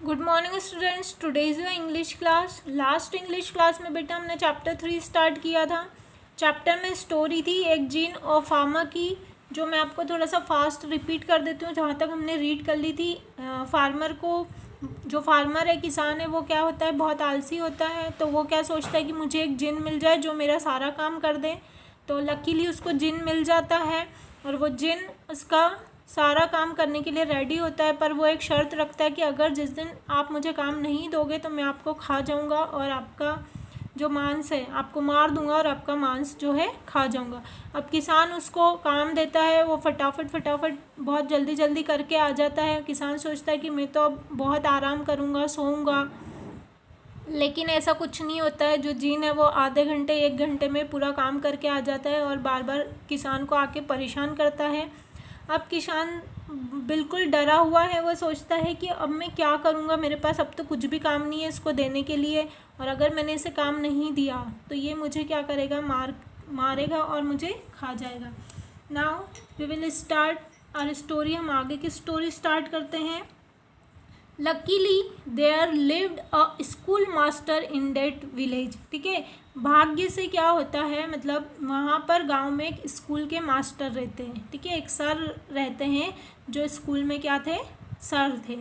Good morning students, today is your English class. Last English class में बेटा हमने chapter 3 start किया था। चैप्टर में स्टोरी थी एक जीन और फार्मर की, जो मैं आपको थोड़ा सा फास्ट रिपीट कर देती हूँ जहाँ तक हमने रीड कर ली थी। फार्मर को, जो फार्मर है, किसान है, वो क्या होता है, बहुत आलसी होता है। तो वो क्या सोचता है कि मुझे एक जिन मिल जाए जो मेरा सारा काम कर दे। तो लकीली उसको जिन मिल जाता है और वो जिन उसका सारा काम करने के लिए रेडी होता है। पर वो एक शर्त रखता है कि अगर जिस दिन आप मुझे काम नहीं दोगे तो मैं आपको खा जाऊंगा और आपका जो मांस है आपको मार दूंगा और आपका मांस जो है खा जाऊंगा। अब किसान उसको काम देता है, वो फटाफट बहुत जल्दी जल्दी करके आ जाता है। किसान सोचता है कि मैं तो अब बहुत आराम करूँगा, सोऊंगा, लेकिन ऐसा कुछ नहीं होता है। जो जीन है वो आधे घंटे 1 घंटे में पूरा काम करके आ जाता है और बार बार किसान को आके परेशान करता है। अब किसान बिल्कुल डरा हुआ है, वो सोचता है कि अब मैं क्या करूँगा, मेरे पास अब तो कुछ भी काम नहीं है इसको देने के लिए, और अगर मैंने इसे काम नहीं दिया तो ये मुझे क्या करेगा, मारेगा और मुझे खा जाएगा। Now we will start our story. हम आगे की स्टोरी स्टार्ट करते हैं। Luckily there lived a school master in that village. ठीक है, भाग्य से क्या होता है, मतलब वहाँ पर गांव में एक स्कूल के मास्टर रहते हैं। ठीक है, एक सर रहते हैं जो स्कूल में क्या थे, सर थे।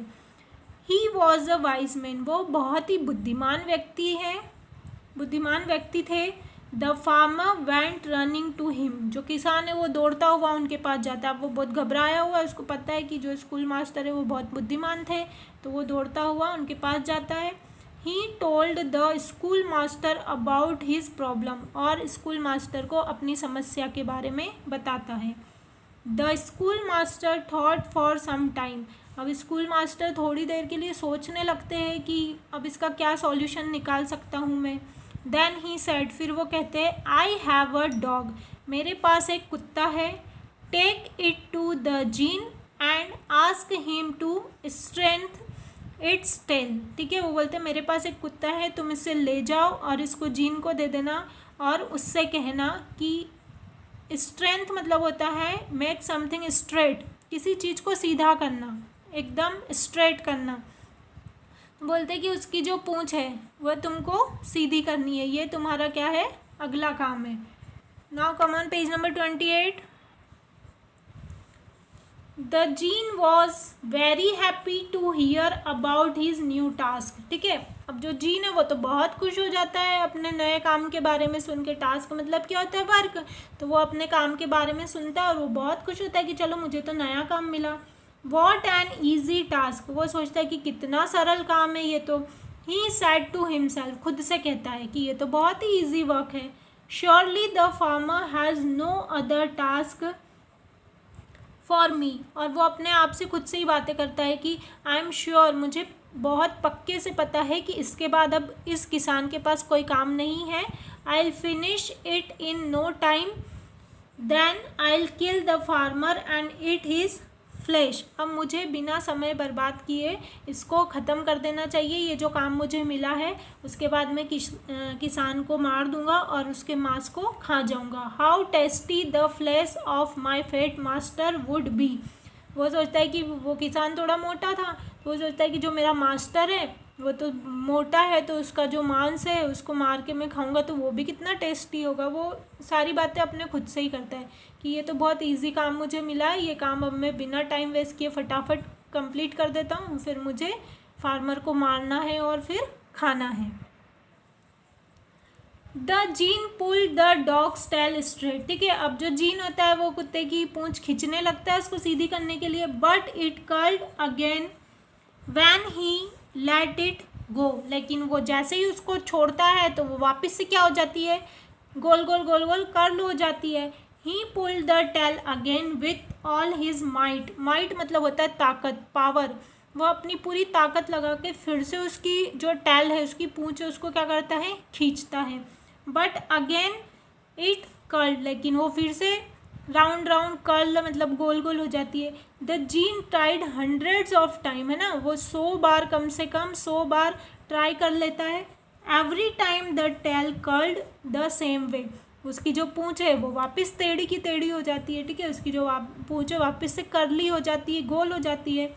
He was a wise man, वो बहुत ही बुद्धिमान व्यक्ति थे। The farmer went running to him, जो किसान है वो दौड़ता हुआ उनके पास जाता है। अब वो बहुत घबराया हुआ है, उसको पता है कि जो स्कूल मास्टर है वो बहुत बुद्धिमान थे, तो वो दौड़ता हुआ उनके पास जाता है। He told the school master about his problem, और स्कूल मास्टर को अपनी समस्या के बारे में बताता है। The school master thought for some time, अब स्कूल मास्टर थोड़ी देर के लिए सोचने लगते हैं कि अब इसका क्या सॉल्यूशन निकाल सकता हूँ मैं। देन ही सेड, फिर वो कहते हैं, आई हैव अ डॉग, मेरे पास एक कुत्ता है। Take it to the genie and ask him to strength its tail. ठीक है, वो बोलते हैं मेरे पास एक कुत्ता है, तुम इसे ले जाओ और इसको जीन को दे देना और उससे कहना कि स्ट्रेंथ मतलब होता है मेक समथिंग स्ट्रेट, किसी चीज़ को सीधा करना, एकदम स्ट्रेट करना। बोलते कि उसकी जो पूंछ है वह तुमको सीधी करनी है, ये तुम्हारा क्या है, अगला काम है। Now come on page number 28। The genie was very happy to hear about his new task. ठीक है, अब जो जीन है वो तो बहुत खुश हो जाता है अपने नए काम के बारे में सुन के। टास्क मतलब क्या होता है, वर्क। तो वो अपने काम के बारे में सुनता है और वो बहुत खुश होता है कि चलो मुझे तो नया काम मिला। वॉट एन ईजी टास्क, वो सोचता है कि कितना सरल काम है ये तो। ही सैड टू हिमसेल्फ, खुद से कहता है कि ये तो बहुत ही ईजी वर्क है। Surely the farmer has no other task for me, और वो अपने आप से खुद से ही बातें करता है कि आई एम श्योर, मुझे बहुत पक्के से पता है कि इसके बाद अब इस किसान के पास कोई काम नहीं है। I will finish it in no time, then I will kill the farmer and eat his flesh. अब मुझे बिना समय बर्बाद किए इसको ख़त्म कर देना चाहिए, ये जो काम मुझे मिला है। उसके बाद मैं किसान को मार दूंगा और उसके मांस को खा जाऊंगा। How tasty the flesh of my fat master would be, वो सोचता है कि वो किसान थोड़ा मोटा था, तो वो सोचता है कि जो मेरा मास्टर है वो तो मोटा है, तो उसका जो मांस है उसको मार के मैं खाऊंगा तो वो भी कितना टेस्टी होगा। वो सारी बातें अपने खुद से ही करता है कि ये तो बहुत इजी काम मुझे मिला है, ये काम अब मैं बिना टाइम वेस्ट किए फटाफट कंप्लीट कर देता हूँ, फिर मुझे फार्मर को मारना है और फिर खाना है। The genie pull the dog's tail straight. ठीक है, अब जो जीन होता है वो कुत्ते की पूंछ खींचने लगता है उसको सीधी करने के लिए, but it curled again when he let it go, लेकिन वो जैसे ही उसको छोड़ता है तो वो वापस से क्या हो जाती है, गोल गोल कर्ल हो जाती है। He pull the tail again with all his might, might मतलब होता है ताकत, पावर। वो अपनी पूरी ताकत लगा के फिर से उसकी जो टेल है, उसकी पूंछ है, उसको क्या करता है, खींचता है। बट अगेन इट कर्ल, लेकिन वो फिर से राउंड कर्ल मतलब गोल गोल हो जाती है। The gene tried hundreds of time, है ना, वो 100 बार, कम से कम 100 बार ट्राई कर लेता है। Every time the tail curled the same way, उसकी जो पूंछ है वो वापस टेढ़ी की टेढ़ी हो जाती है। ठीक है, उसकी जो पूंछ है वापस से कर्ली हो जाती है, गोल हो जाती है।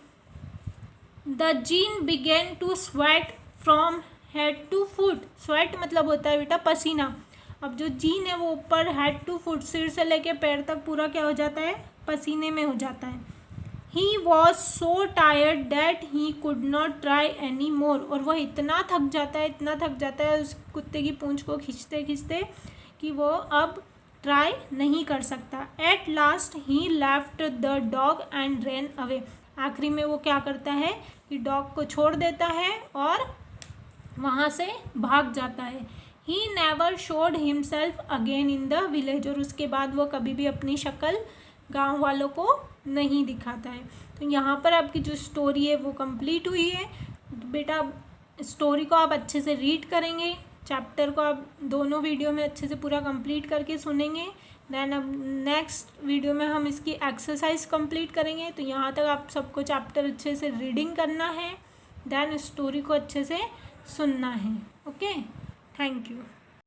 The genie began to sweat from head to foot. Sweat मतलब होता है बेटा पसीना। अब जो जीन है वो ऊपर हेड टू फुट, सिर से लेके पैर तक पूरा क्या हो जाता है, पसीने में हो जाता है। He was so tired that he could not try any more. और वह इतना थक जाता है, इतना थक जाता है उस कुत्ते की पूंछ को खींचते खींचते कि वो अब ट्राई नहीं कर सकता। At last he left the dog and ran away. आखिरी में वो क्या करता है कि डॉग को छोड़ देता है और वहाँ से भाग जाता है। He never showed himself again in the village. और उसके बाद वो कभी भी अपनी शक्ल गांव वालों को नहीं दिखाता है। तो यहाँ पर आपकी जो स्टोरी है वो कंप्लीट हुई है। बेटा स्टोरी को आप अच्छे से रीड करेंगे, चैप्टर को आप दोनों वीडियो में अच्छे से पूरा कंप्लीट करके सुनेंगे। देन अब नेक्स्ट वीडियो में हम इसकी एक्सरसाइज कंप्लीट करेंगे। तो यहाँ तक आप सबको चैप्टर अच्छे से रीडिंग करना है, देन स्टोरी को अच्छे से सुनना है। Okay, thank you.